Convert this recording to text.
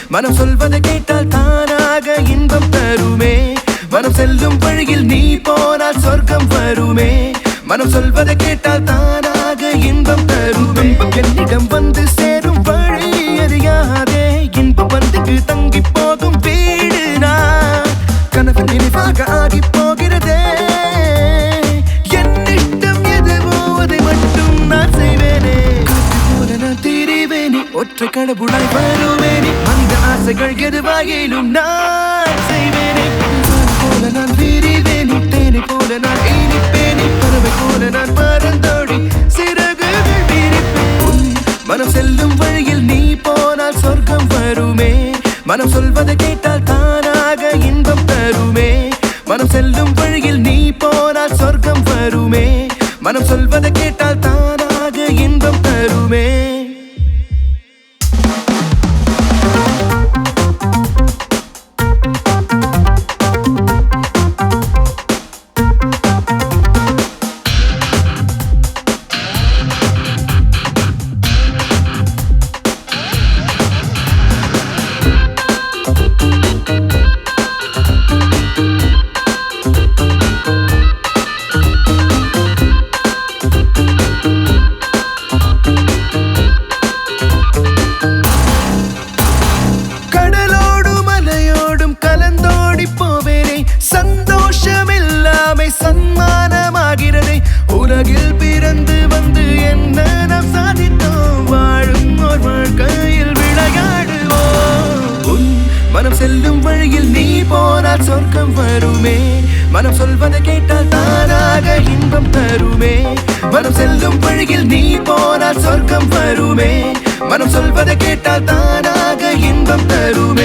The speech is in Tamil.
மனம் சொல்வதை கேட்டால் தானாக இன்பம் தருமே மனம் செல்லும் வழியில் நீ போனால் சொர்க்கம் வருமே மனம் சொல்வதை கேட்டால் தானாக இன்பம் தருமே என்னிடம் வந்து சேரும் வழி அறியாதே இன்பம் வந்து தங்கி போகும் வீடு நான் கனவு நினைவாக ஆகி போகிறதே என்னிடம் எதுவோ அதை மட்டும் நான் செய்வேனே போல நான் திரிவேனே ஒற்றை கடவுளாய் வருவேனே மனித ஆசைகள் எதுவாயிலும் நான் செய்வேனே போல நான் விரிவேனே தேனை போல நான் இனிப்பேனே பறவை போல நான் பறந்தோடி சிறகுகள் விரிப்பேன் மனம் செல்லும் வழியில் நீ போனால் சொர்க்கம் வருமே மனம் சொல்வதை கேட்டால் தானாக இன்பம் தருமே மனம் செல்லும் வழியில் நீ போனால் சொர்க்கம் வருமே மனம் சொல்வதை கேட்டால் தானாக இன்பம் தருமே சன்மானமாகிறதே உலகில் பிறந்து வந்து என்ன நாம் சாதித்தோம் வாழும் ஓர் வாழ்க்கையில் விளையாடுவோம் உன் மனம் செல்லும் வழியில் நீ போனால் சொர்க்கம் வருமே மனம் சொல்வதை கேட்டால் தானாக இன்பம் தருமே மனம் செல்லும் வழியில் நீ போனால் சொர்க்கம் வருமே மனம் சொல்வதை கேட்டால் தானாக இன்பம் தருமே